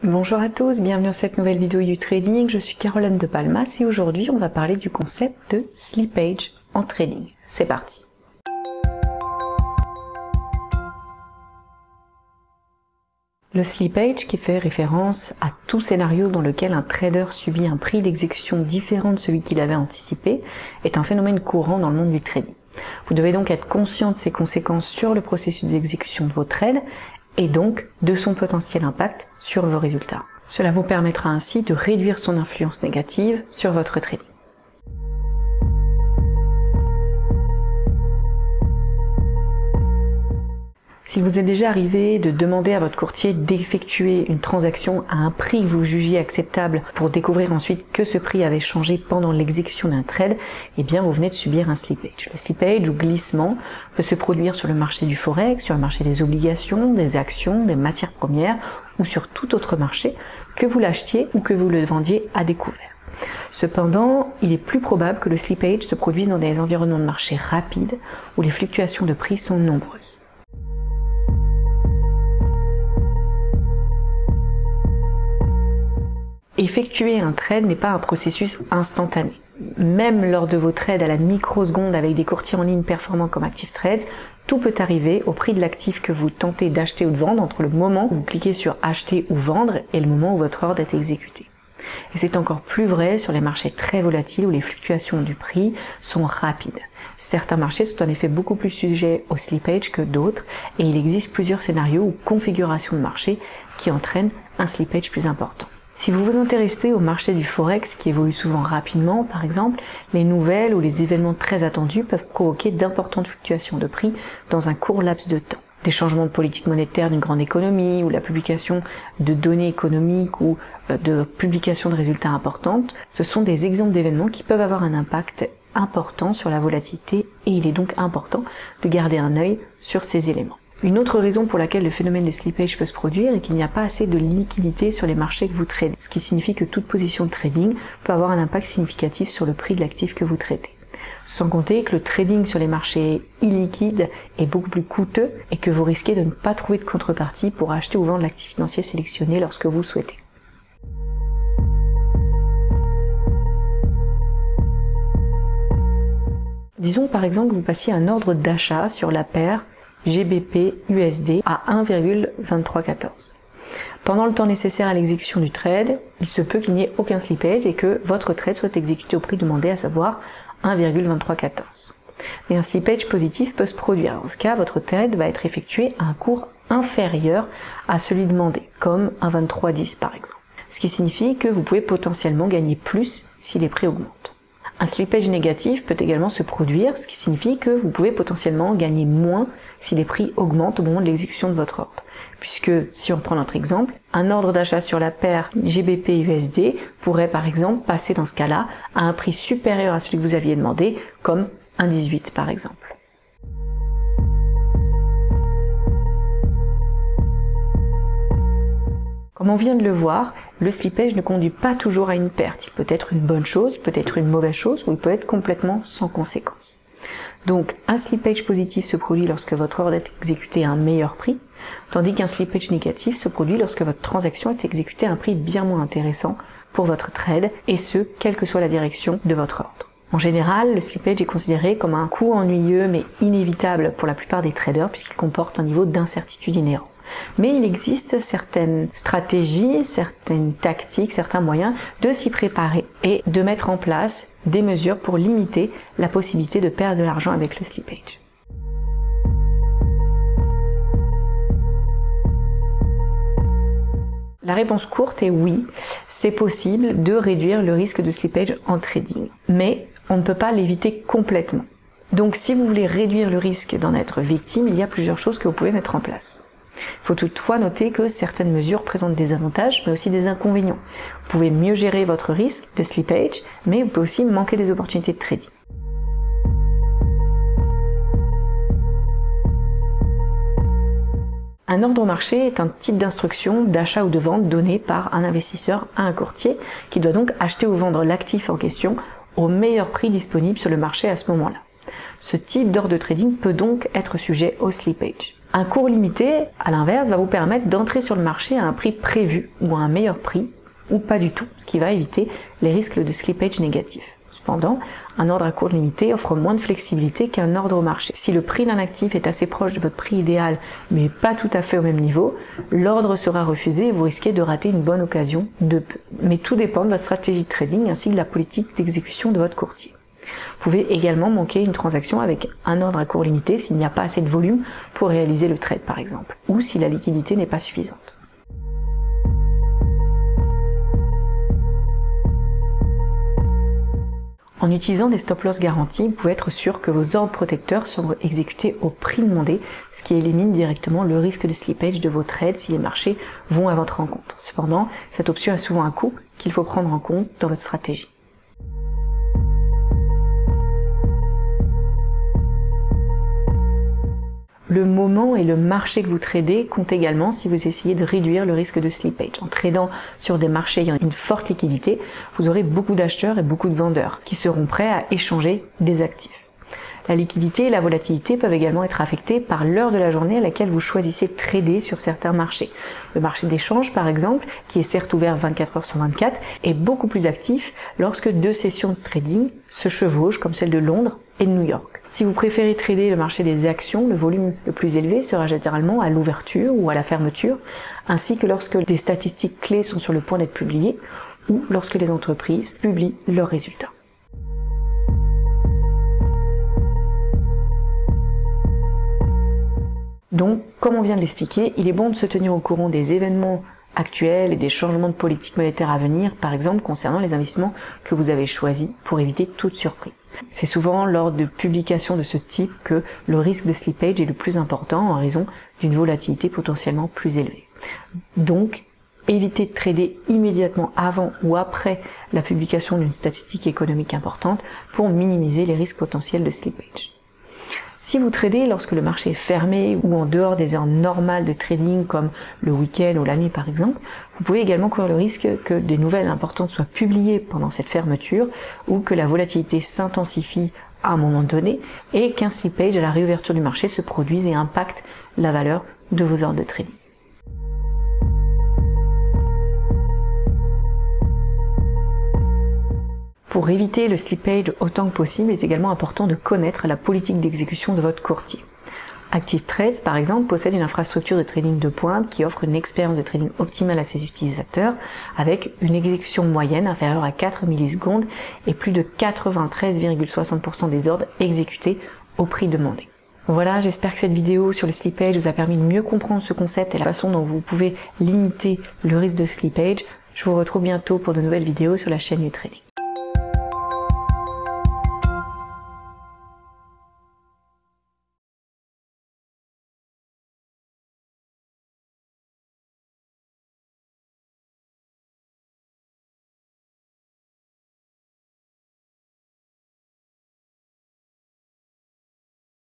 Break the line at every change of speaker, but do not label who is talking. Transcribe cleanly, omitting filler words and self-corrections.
Bonjour à tous, bienvenue dans cette nouvelle vidéo YouTrading, je suis Caroline de Palmas et aujourd'hui on va parler du concept de slippage en trading. C'est parti. Le slippage, qui fait référence à tout scénario dans lequel un trader subit un prix d'exécution différent de celui qu'il avait anticipé, est un phénomène courant dans le monde du trading. Vous devez donc être conscient de ses conséquences sur le processus d'exécution de vos trades et donc de son potentiel impact sur vos résultats. Cela vous permettra ainsi de réduire son influence négative sur votre trading. S'il vous est déjà arrivé de demander à votre courtier d'effectuer une transaction à un prix que vous jugiez acceptable pour découvrir ensuite que ce prix avait changé pendant l'exécution d'un trade, eh bien vous venez de subir un slippage. Le slippage ou glissement peut se produire sur le marché du forex, sur le marché des obligations, des actions, des matières premières ou sur tout autre marché, que vous l'achetiez ou que vous le vendiez à découvert. Cependant, il est plus probable que le slippage se produise dans des environnements de marché rapides où les fluctuations de prix sont nombreuses. Effectuer un trade n'est pas un processus instantané. Même lors de vos trades à la microseconde avec des courtiers en ligne performants comme ActiveTrades, tout peut arriver au prix de l'actif que vous tentez d'acheter ou de vendre entre le moment où vous cliquez sur acheter ou vendre et le moment où votre ordre est exécuté. Et c'est encore plus vrai sur les marchés très volatiles où les fluctuations du prix sont rapides. Certains marchés sont en effet beaucoup plus sujets au slippage que d'autres et il existe plusieurs scénarios ou configurations de marché qui entraînent un slippage plus important. Si vous vous intéressez au marché du forex qui évolue souvent rapidement, par exemple, les nouvelles ou les événements très attendus peuvent provoquer d'importantes fluctuations de prix dans un court laps de temps. Des changements de politique monétaire d'une grande économie ou la publication de données économiques ou de publication de résultats importantes, ce sont des exemples d'événements qui peuvent avoir un impact important sur la volatilité et il est donc important de garder un œil sur ces éléments. Une autre raison pour laquelle le phénomène de slippage peut se produire est qu'il n'y a pas assez de liquidité sur les marchés que vous tradez, ce qui signifie que toute position de trading peut avoir un impact significatif sur le prix de l'actif que vous tradez. Sans compter que le trading sur les marchés illiquides est beaucoup plus coûteux et que vous risquez de ne pas trouver de contrepartie pour acheter ou vendre l'actif financier sélectionné lorsque vous souhaitez. Disons par exemple que vous passiez un ordre d'achat sur la paire GBP/USD à 1,2314. Pendant le temps nécessaire à l'exécution du trade, il se peut qu'il n'y ait aucun slippage et que votre trade soit exécuté au prix demandé, à savoir 1,2314. Mais un slippage positif peut se produire. Dans ce cas, votre trade va être effectué à un cours inférieur à celui demandé, comme 1,2310 par exemple. Ce qui signifie que vous pouvez potentiellement gagner plus si les prix augmentent. Un slippage négatif peut également se produire, ce qui signifie que vous pouvez potentiellement gagner moins si les prix augmentent au moment de l'exécution de votre ordre. Puisque, si on prend notre exemple, un ordre d'achat sur la paire GBP/USD pourrait par exemple passer dans ce cas-là à un prix supérieur à celui que vous aviez demandé, comme 1,18 par exemple. Comme on vient de le voir, le slippage ne conduit pas toujours à une perte. Il peut être une bonne chose, il peut être une mauvaise chose, ou il peut être complètement sans conséquence. Donc, un slippage positif se produit lorsque votre ordre est exécuté à un meilleur prix, tandis qu'un slippage négatif se produit lorsque votre transaction est exécutée à un prix bien moins intéressant pour votre trade, et ce, quelle que soit la direction de votre ordre. En général, le slippage est considéré comme un coût ennuyeux mais inévitable pour la plupart des traders puisqu'il comporte un niveau d'incertitude inhérent. Mais il existe certaines stratégies, certaines tactiques, certains moyens de s'y préparer et de mettre en place des mesures pour limiter la possibilité de perdre de l'argent avec le slippage. La réponse courte est oui, c'est possible de réduire le risque de slippage en trading, mais on ne peut pas l'éviter complètement. Donc si vous voulez réduire le risque d'en être victime, il y a plusieurs choses que vous pouvez mettre en place. Il faut toutefois noter que certaines mesures présentent des avantages, mais aussi des inconvénients. Vous pouvez mieux gérer votre risque de slippage, mais vous pouvez aussi manquer des opportunités de trading. Un ordre marché est un type d'instruction d'achat ou de vente donné par un investisseur à un courtier qui doit donc acheter ou vendre l'actif en question au meilleur prix disponible sur le marché à ce moment-là. Ce type d'ordre de trading peut donc être sujet au slippage. Un cours limité, à l'inverse, va vous permettre d'entrer sur le marché à un prix prévu ou à un meilleur prix, ou pas du tout, ce qui va éviter les risques de slippage négatifs. Cependant, un ordre à cours limité offre moins de flexibilité qu'un ordre au marché. Si le prix d'un actif est assez proche de votre prix idéal, mais pas tout à fait au même niveau, l'ordre sera refusé et vous risquez de rater une bonne occasion de peu. Mais tout dépend de votre stratégie de trading ainsi que de la politique d'exécution de votre courtier. Vous pouvez également manquer une transaction avec un ordre à cours limité s'il n'y a pas assez de volume pour réaliser le trade par exemple, ou si la liquidité n'est pas suffisante. En utilisant des stop-loss garantis, vous pouvez être sûr que vos ordres protecteurs seront exécutés au prix demandé, ce qui élimine directement le risque de slippage de vos trades si les marchés vont à votre rencontre. Cependant, cette option a souvent un coût qu'il faut prendre en compte dans votre stratégie. Le moment et le marché que vous tradez comptent également si vous essayez de réduire le risque de slippage. En tradant sur des marchés ayant une forte liquidité, vous aurez beaucoup d'acheteurs et beaucoup de vendeurs qui seront prêts à échanger des actifs. La liquidité et la volatilité peuvent également être affectées par l'heure de la journée à laquelle vous choisissez de trader sur certains marchés. Le marché d'échange, par exemple, qui est certes ouvert 24 heures sur 24, est beaucoup plus actif lorsque deux sessions de trading se chevauchent, comme celle de Londres et de New York. Si vous préférez trader le marché des actions, le volume le plus élevé sera généralement à l'ouverture ou à la fermeture, ainsi que lorsque des statistiques clés sont sur le point d'être publiées ou lorsque les entreprises publient leurs résultats. Donc, comme on vient de l'expliquer, il est bon de se tenir au courant des événements actuels et des changements de politique monétaire à venir, par exemple concernant les investissements que vous avez choisis pour éviter toute surprise. C'est souvent lors de publications de ce type que le risque de slippage est le plus important en raison d'une volatilité potentiellement plus élevée. Donc, évitez de trader immédiatement avant ou après la publication d'une statistique économique importante pour minimiser les risques potentiels de slippage. Si vous tradez lorsque le marché est fermé ou en dehors des heures normales de trading comme le week-end ou la nuit par exemple, vous pouvez également courir le risque que des nouvelles importantes soient publiées pendant cette fermeture ou que la volatilité s'intensifie à un moment donné et qu'un slippage à la réouverture du marché se produise et impacte la valeur de vos ordres de trading. Pour éviter le slippage autant que possible, il est également important de connaître la politique d'exécution de votre courtier. Active Trades, par exemple, possède une infrastructure de trading de pointe qui offre une expérience de trading optimale à ses utilisateurs avec une exécution moyenne inférieure à 4 millisecondes et plus de 93,60% des ordres exécutés au prix demandé. Voilà, j'espère que cette vidéo sur le slippage vous a permis de mieux comprendre ce concept et la façon dont vous pouvez limiter le risque de slippage. Je vous retrouve bientôt pour de nouvelles vidéos sur la chaîne YouTrading.